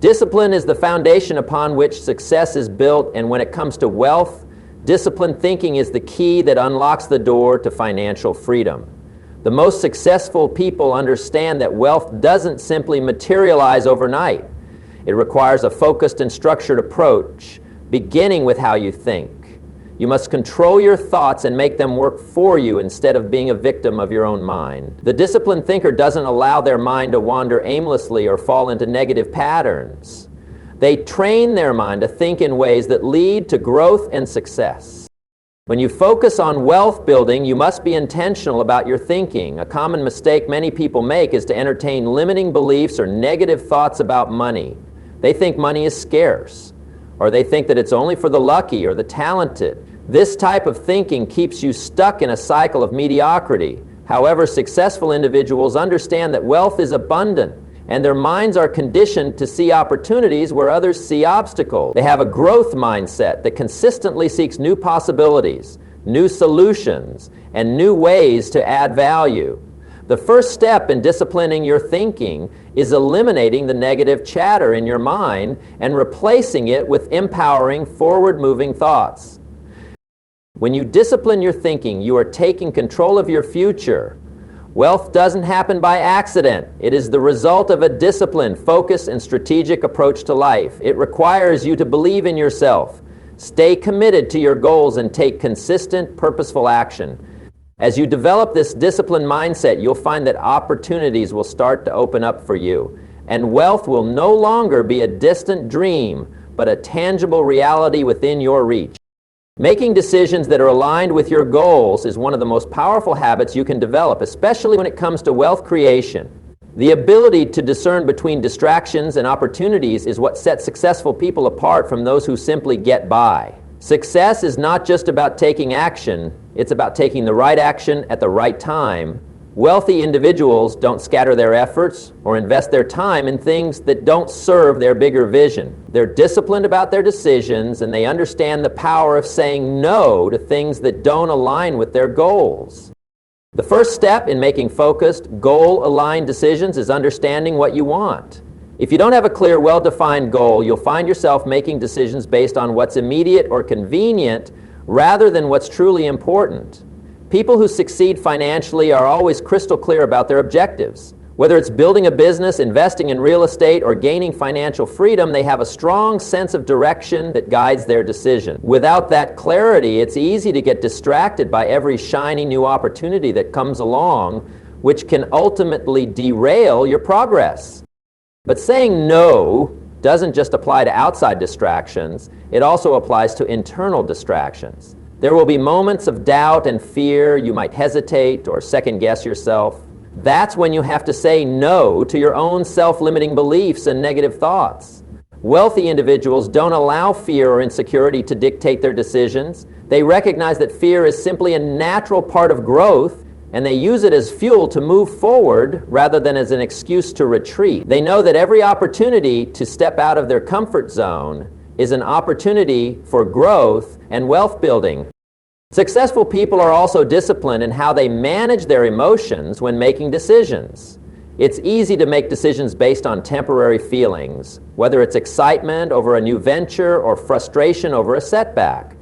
Discipline is the foundation upon which success is built, and when it comes to wealth, disciplined thinking is the key that unlocks the door to financial freedom. The most successful people understand that wealth doesn't simply materialize overnight. It requires a focused and structured approach, beginning with how you think. You must control your thoughts and make them work for you instead of being a victim of your own mind. The disciplined thinker doesn't allow their mind to wander aimlessly or fall into negative patterns. They train their mind to think in ways that lead to growth and success. When you focus on wealth building, you must be intentional about your thinking. A common mistake many people make is to entertain limiting beliefs or negative thoughts about money. They think money is scarce, or they think that it's only for the lucky or the talented. This type of thinking keeps you stuck in a cycle of mediocrity. However, successful individuals understand that wealth is abundant, and their minds are conditioned to see opportunities where others see obstacles. They have a growth mindset that consistently seeks new possibilities, new solutions, and new ways to add value. The first step in disciplining your thinking is eliminating the negative chatter in your mind and replacing it with empowering, forward-moving thoughts. When you discipline your thinking, you are taking control of your future. Wealth doesn't happen by accident. It is the result of a disciplined, focused, and strategic approach to life. It requires you to believe in yourself, stay committed to your goals, and take consistent, purposeful action. As you develop this disciplined mindset, you'll find that opportunities will start to open up for you, and wealth will no longer be a distant dream, but a tangible reality within your reach. Making decisions that are aligned with your goals is one of the most powerful habits you can develop, especially when it comes to wealth creation. The ability to discern between distractions and opportunities is what sets successful people apart from those who simply get by. Success is not just about taking action, it's about taking the right action at the right time. Wealthy individuals don't scatter their efforts or invest their time in things that don't serve their bigger vision. They're disciplined about their decisions, and they understand the power of saying no to things that don't align with their goals. The first step in making focused, goal-aligned decisions is understanding what you want. If you don't have a clear, well-defined goal, you'll find yourself making decisions based on what's immediate or convenient rather than what's truly important. People who succeed financially are always crystal clear about their objectives. Whether it's building a business, investing in real estate, or gaining financial freedom, they have a strong sense of direction that guides their decision. Without that clarity, it's easy to get distracted by every shiny new opportunity that comes along, which can ultimately derail your progress. But saying no doesn't just apply to outside distractions, it also applies to internal distractions. There will be moments of doubt and fear. You might hesitate or second-guess yourself. That's when you have to say no to your own self-limiting beliefs and negative thoughts. Wealthy individuals don't allow fear or insecurity to dictate their decisions. They recognize that fear is simply a natural part of growth, and they use it as fuel to move forward rather than as an excuse to retreat. They know that every opportunity to step out of their comfort zone is an opportunity for growth and wealth building. Successful people are also disciplined in how they manage their emotions when making decisions. It's easy to make decisions based on temporary feelings, whether it's excitement over a new venture or frustration over a setback.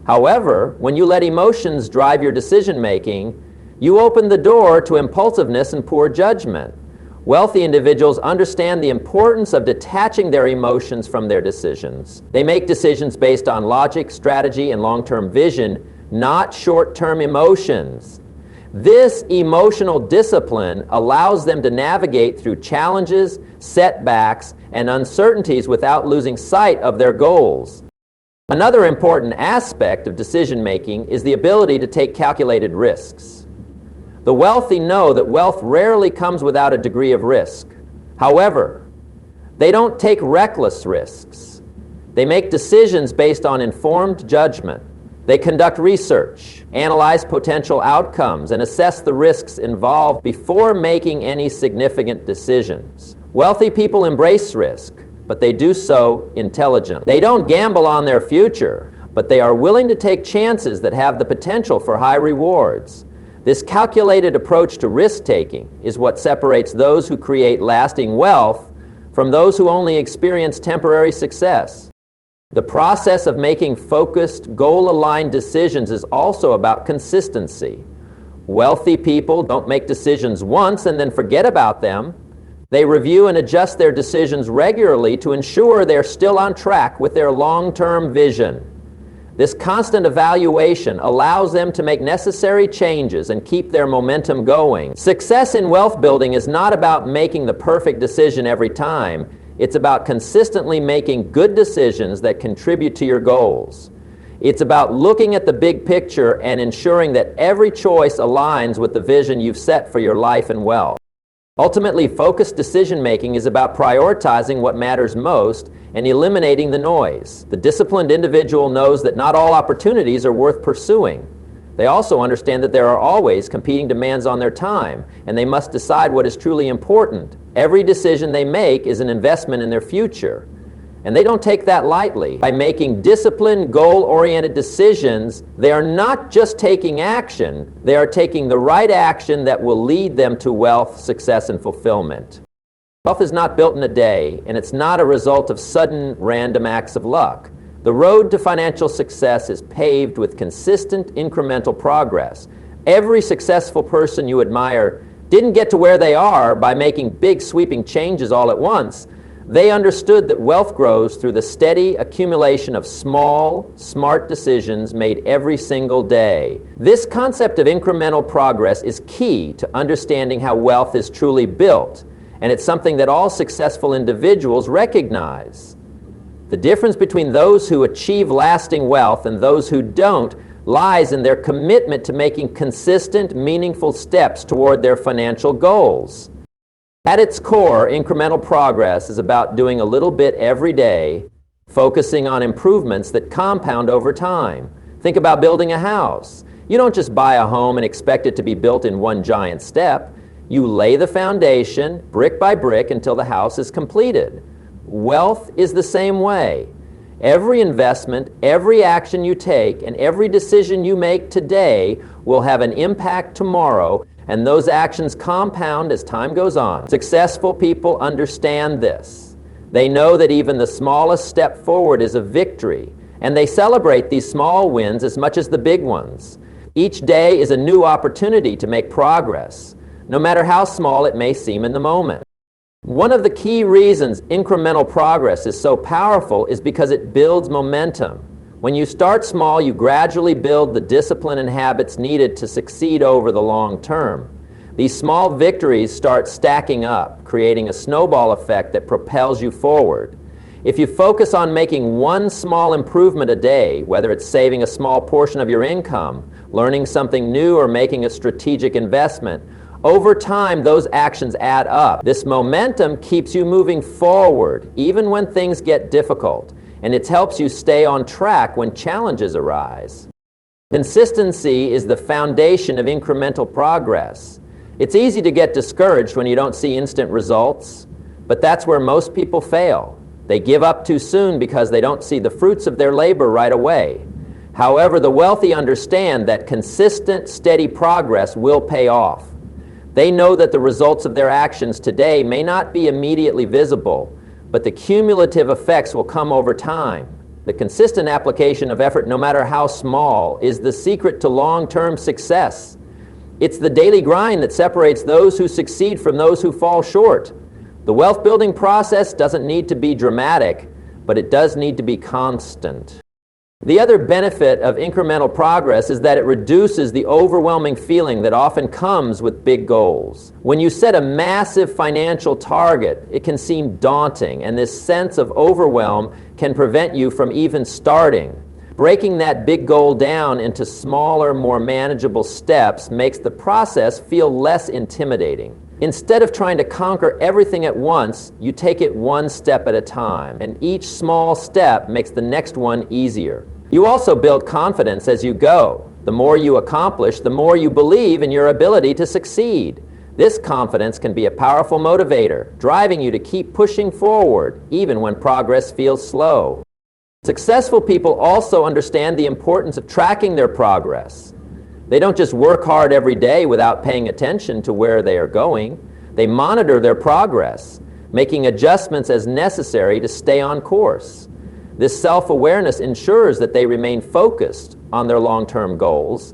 However, when you let emotions drive your decision-making, you open the door to impulsiveness and poor judgment. Wealthy individuals understand the importance of detaching their emotions from their decisions. They make decisions based on logic, strategy, and long-term vision, not short-term emotions. This emotional discipline allows them to navigate through challenges, setbacks, and uncertainties without losing sight of their goals. Another important aspect of decision-making is the ability to take calculated risks. The wealthy know that wealth rarely comes without a degree of risk. However, they don't take reckless risks. They make decisions based on informed judgment. They conduct research, analyze potential outcomes, and assess the risks involved before making any significant decisions. Wealthy people embrace risk, but they do so intelligently. They don't gamble on their future, but they are willing to take chances that have the potential for high rewards. This calculated approach to risk-taking is what separates those who create lasting wealth from those who only experience temporary success. The process of making focused, goal-aligned decisions is also about consistency. Wealthy people don't make decisions once and then forget about them. They review and adjust their decisions regularly to ensure they're still on track with their long-term vision. This constant evaluation allows them to make necessary changes and keep their momentum going. Success in wealth building is not about making the perfect decision every time. It's about consistently making good decisions that contribute to your goals. It's about looking at the big picture and ensuring that every choice aligns with the vision you've set for your life and wealth. Ultimately, focused decision-making is about prioritizing what matters most and eliminating the noise. The disciplined individual knows that not all opportunities are worth pursuing. They also understand that there are always competing demands on their time, and they must decide what is truly important. Every decision they make is an investment in their future, and they don't take that lightly. By making disciplined, goal-oriented decisions, they are not just taking action, they are taking the right action that will lead them to wealth, success, and fulfillment. Wealth is not built in a day, and it's not a result of sudden, random acts of luck. The road to financial success is paved with consistent, incremental progress. Every successful person you admire didn't get to where they are by making big, sweeping changes all at once. They understood that wealth grows through the steady accumulation of small, smart decisions made every single day. This concept of incremental progress is key to understanding how wealth is truly built, and it's something that all successful individuals recognize. The difference between those who achieve lasting wealth and those who don't lies in their commitment to making consistent, meaningful steps toward their financial goals. At its core, incremental progress is about doing a little bit every day, focusing on improvements that compound over time. Think about building a house. You don't just buy a home and expect it to be built in one giant step. You lay the foundation, brick by brick, until the house is completed. Wealth is the same way. Every investment, every action you take, and every decision you make today will have an impact tomorrow, and those actions compound as time goes on. Successful people understand this. They know that even the smallest step forward is a victory, and they celebrate these small wins as much as the big ones. Each day is a new opportunity to make progress, no matter how small it may seem in the moment. One of the key reasons incremental progress is so powerful is because it builds momentum. When you start small, you gradually build the discipline and habits needed to succeed over the long term. These small victories start stacking up, creating a snowball effect that propels you forward. If you focus on making one small improvement a day, whether it's saving a small portion of your income, learning something new, or making a strategic investment, over time, those actions add up. This momentum keeps you moving forward, even when things get difficult, and it helps you stay on track when challenges arise. Consistency is the foundation of incremental progress. It's easy to get discouraged when you don't see instant results, but that's where most people fail. They give up too soon because they don't see the fruits of their labor right away. However, the wealthy understand that consistent, steady progress will pay off. They know that the results of their actions today may not be immediately visible, but the cumulative effects will come over time. The consistent application of effort, no matter how small, is the secret to long-term success. It's the daily grind that separates those who succeed from those who fall short. The wealth-building process doesn't need to be dramatic, but it does need to be constant. The other benefit of incremental progress is that it reduces the overwhelming feeling that often comes with big goals. When you set a massive financial target, it can seem daunting, and this sense of overwhelm can prevent you from even starting. Breaking that big goal down into smaller, more manageable steps makes the process feel less intimidating. Instead of trying to conquer everything at once, you take it one step at a time, and each small step makes the next one easier. You also build confidence as you go. The more you accomplish, the more you believe in your ability to succeed. This confidence can be a powerful motivator, driving you to keep pushing forward, even when progress feels slow. Successful people also understand the importance of tracking their progress. They don't just work hard every day without paying attention to where they are going. They monitor their progress. making adjustments as necessary to stay on course. This self-awareness ensures that they remain focused on their long-term goals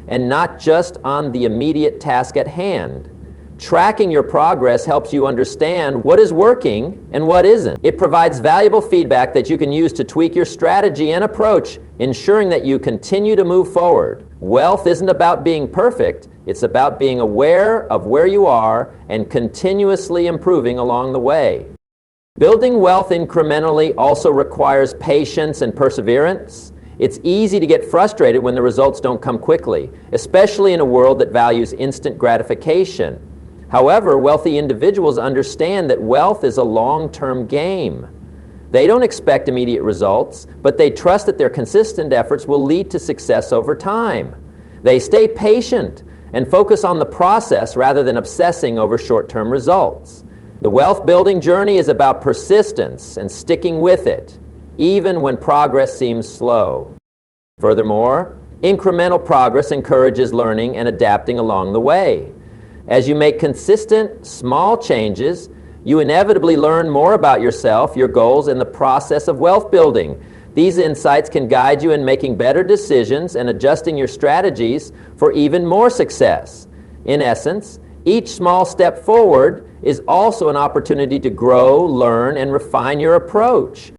and not just on the immediate task at hand. Tracking your progress helps you understand what is working and what isn't. It provides valuable feedback that you can use to tweak your strategy and approach, ensuring that you continue to move forward. Wealth isn't about being perfect, it's about being aware of where you are and continuously improving along the way. Building wealth incrementally also requires patience and perseverance. It's easy to get frustrated when the results don't come quickly, especially in a world that values instant gratification. However, wealthy individuals understand that wealth is a long-term game. They don't expect immediate results, but they trust that their consistent efforts will lead to success over time. They stay patient and focus on the process rather than obsessing over short-term results. The wealth-building journey is about persistence and sticking with it, even when progress seems slow. Furthermore, incremental progress encourages learning and adapting along the way. As you make consistent, small changes, you inevitably learn more about yourself, your goals, and the process of wealth building. These insights can guide you in making better decisions and adjusting your strategies for even more success. In essence, each small step forward is also an opportunity to grow, learn, and refine your approach.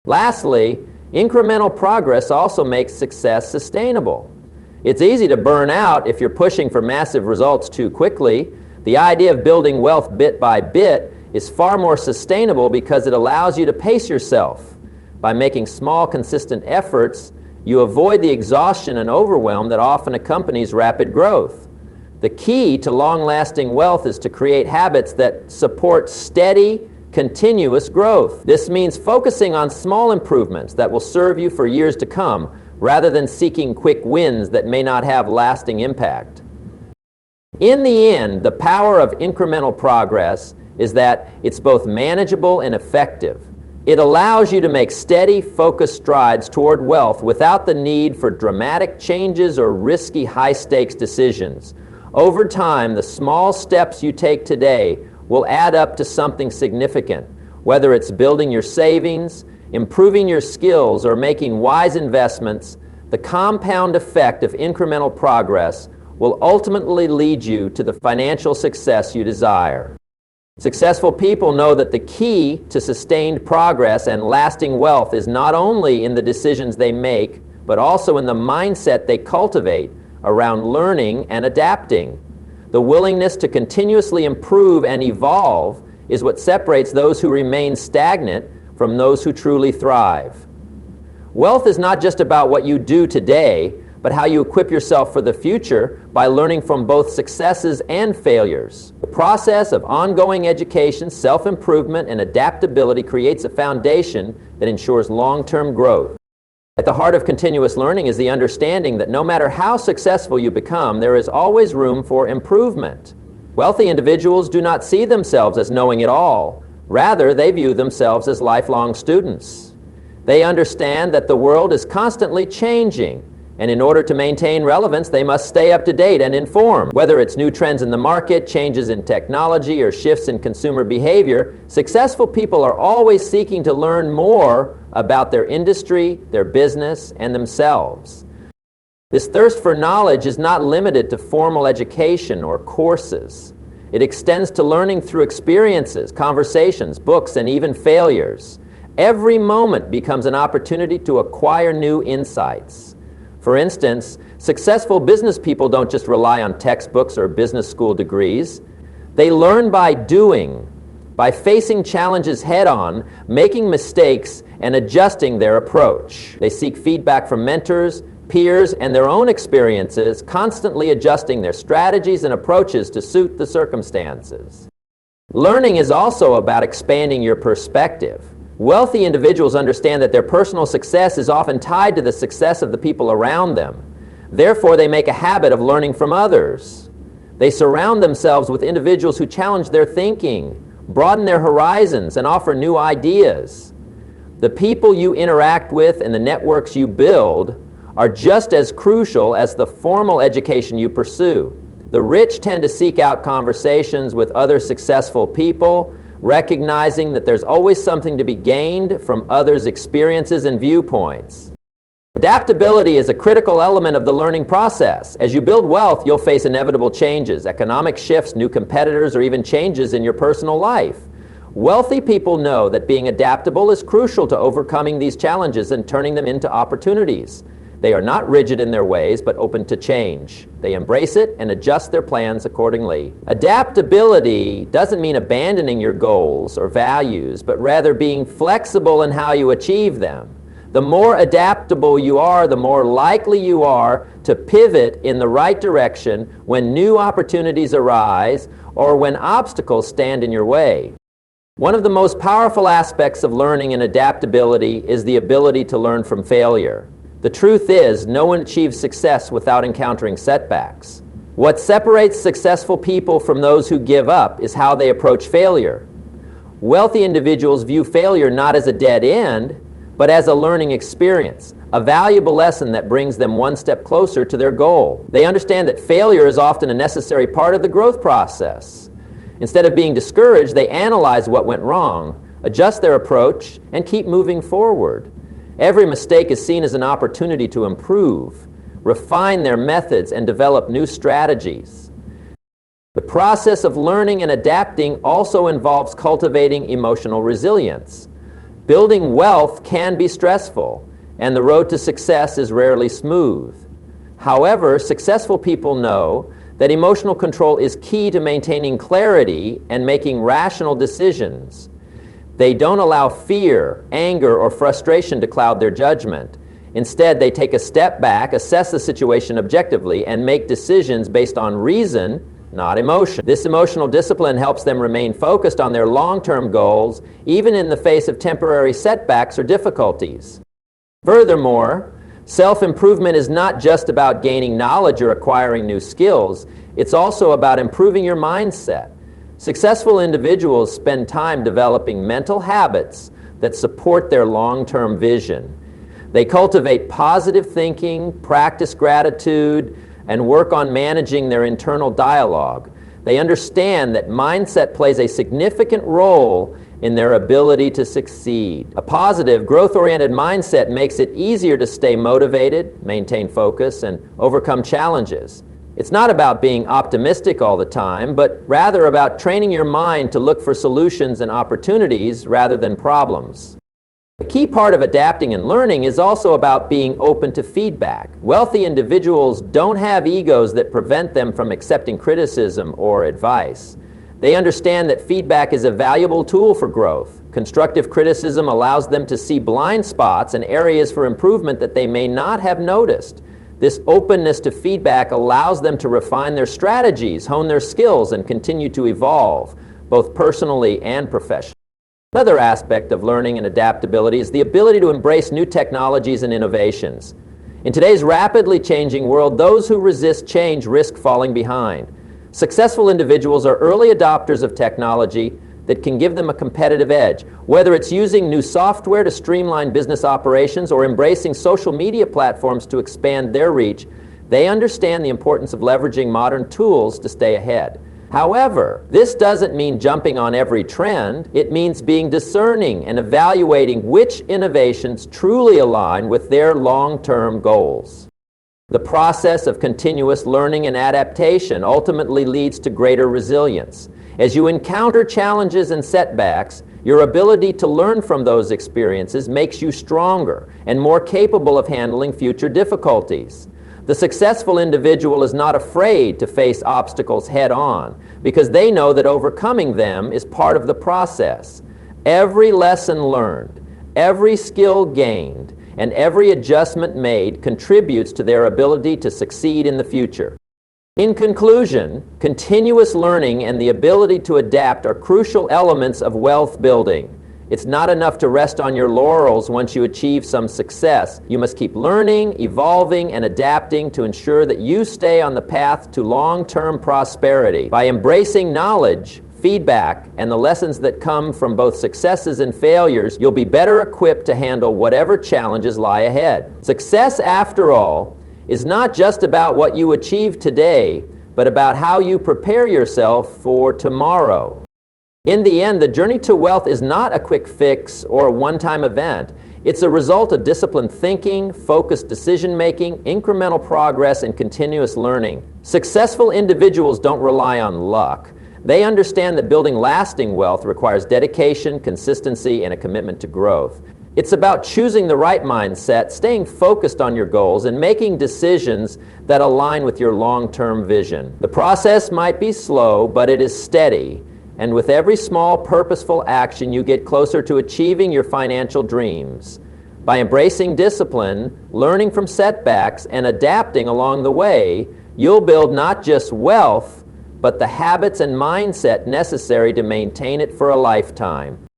Lastly, incremental progress also makes success sustainable. It's easy to burn out if you're pushing for massive results too quickly. The idea of building wealth bit by bit is far more sustainable because it allows you to pace yourself. By making small, consistent efforts, you avoid the exhaustion and overwhelm that often accompanies rapid growth. The key to long-lasting wealth is to create habits that support steady, continuous growth. This means focusing on small improvements that will serve you for years to come, rather than seeking quick wins that may not have lasting impact. In the end, the power of incremental progress is that it's both manageable and effective. It allows you to make steady, focused strides toward wealth without the need for dramatic changes or risky, high-stakes decisions. Over time, the small steps you take today will add up to something significant, whether it's building your savings, improving your skills, or making wise investments. The compound effect of incremental progress will ultimately lead you to the financial success you desire. Successful people know that the key to sustained progress and lasting wealth is not only in the decisions they make, but also in the mindset they cultivate around learning and adapting. The willingness to continuously improve and evolve is what separates those who remain stagnant from those who truly thrive. Wealth is not just about what you do today, but how you equip yourself for the future by learning from both successes and failures. The process of ongoing education, self-improvement, and adaptability creates a foundation that ensures long-term growth. At the heart of continuous learning is the understanding that no matter how successful you become, there is always room for improvement. Wealthy individuals do not see themselves as knowing it all. Rather, they view themselves as lifelong students. They understand that the world is constantly changing, and in order to maintain relevance, they must stay up to date and informed. Whether it's new trends in the market, changes in technology, or shifts in consumer behavior, successful people are always seeking to learn more about their industry, their business, and themselves. This thirst for knowledge is not limited to formal education or courses. It extends to learning through experiences, conversations, books, and even failures. Every moment becomes an opportunity to acquire new insights. For instance, successful business people don't just rely on textbooks or business school degrees. They learn by doing, by facing challenges head-on, making mistakes, and adjusting their approach. They seek feedback from mentors, peers, and their own experiences, constantly adjusting their strategies and approaches to suit the circumstances. Learning is also about expanding your perspective. Wealthy individuals understand that their personal success is often tied to the success of the people around them. Therefore, they make a habit of learning from others. They surround themselves with individuals who challenge their thinking, broaden their horizons, and offer new ideas. The people you interact with and the networks you build are just as crucial as the formal education you pursue. The rich tend to seek out conversations with other successful people, recognizing that there's always something to be gained from others' experiences and viewpoints. Adaptability is a critical element of the learning process. As you build wealth, you'll face inevitable changes, economic shifts, new competitors, or even changes in your personal life. Wealthy people know that being adaptable is crucial to overcoming these challenges and turning them into opportunities. They are not rigid in their ways, but open to change. They embrace it and adjust their plans accordingly. Adaptability doesn't mean abandoning your goals or values, but rather being flexible in how you achieve them. The more adaptable you are, the more likely you are to pivot in the right direction when new opportunities arise or when obstacles stand in your way. One of the most powerful aspects of learning and adaptability is the ability to learn from failure. The truth is, no one achieves success without encountering setbacks. What separates successful people from those who give up is how they approach failure. Wealthy individuals view failure not as a dead end, but as a learning experience, a valuable lesson that brings them one step closer to their goal. They understand that failure is often a necessary part of the growth process. Instead of being discouraged, they analyze what went wrong, adjust their approach, and keep moving forward. Every mistake is seen as an opportunity to improve, refine their methods, and develop new strategies. The process of learning and adapting also involves cultivating emotional resilience. Building wealth can be stressful, and the road to success is rarely smooth. However, successful people know that emotional control is key to maintaining clarity and making rational decisions. They don't allow fear, anger, or frustration to cloud their judgment. Instead, they take a step back, assess the situation objectively, and make decisions based on reason, not emotion. This emotional discipline helps them remain focused on their long-term goals, even in the face of temporary setbacks or difficulties. Furthermore, self-improvement is not just about gaining knowledge or acquiring new skills. It's also about improving your mindset. Successful individuals spend time developing mental habits that support their long-term vision. They cultivate positive thinking, practice gratitude, and work on managing their internal dialogue. They understand that mindset plays a significant role in their ability to succeed. A positive, growth-oriented mindset makes it easier to stay motivated, maintain focus, and overcome challenges. It's not about being optimistic all the time, but rather about training your mind to look for solutions and opportunities rather than problems. A key part of adapting and learning is also about being open to feedback. Wealthy individuals don't have egos that prevent them from accepting criticism or advice. They understand that feedback is a valuable tool for growth. Constructive criticism allows them to see blind spots and areas for improvement that they may not have noticed. This openness to feedback allows them to refine their strategies, hone their skills, and continue to evolve, both personally and professionally. Another aspect of learning and adaptability is the ability to embrace new technologies and innovations. In today's rapidly changing world, those who resist change risk falling behind. Successful individuals are early adopters of technology that can give them a competitive edge. Whether it's using new software to streamline business operations or embracing social media platforms to expand their reach, they understand the importance of leveraging modern tools to stay ahead. However, this doesn't mean jumping on every trend. It means being discerning and evaluating which innovations truly align with their long-term goals. The process of continuous learning and adaptation ultimately leads to greater resilience. As you encounter challenges and setbacks, your ability to learn from those experiences makes you stronger and more capable of handling future difficulties. The successful individual is not afraid to face obstacles head-on because they know that overcoming them is part of the process. Every lesson learned, every skill gained, and every adjustment made contributes to their ability to succeed in the future. In conclusion, continuous learning and the ability to adapt are crucial elements of wealth building. It's not enough to rest on your laurels once you achieve some success. You must keep learning, evolving, and adapting to ensure that you stay on the path to long-term prosperity. By embracing knowledge, feedback, and the lessons that come from both successes and failures, you'll be better equipped to handle whatever challenges lie ahead. Success, after all, is not just about what you achieve today, but about how you prepare yourself for tomorrow. In the end, the journey to wealth is not a quick fix or a one-time event. It's a result of disciplined thinking, focused decision-making, incremental progress, and continuous learning. Successful individuals don't rely on luck. They understand that building lasting wealth requires dedication, consistency, and a commitment to growth. It's about choosing the right mindset, staying focused on your goals, and making decisions that align with your long-term vision. The process might be slow, but it is steady. And with every small, purposeful action, you get closer to achieving your financial dreams. By embracing discipline, learning from setbacks, and adapting along the way, you'll build not just wealth, but the habits and mindset necessary to maintain it for a lifetime.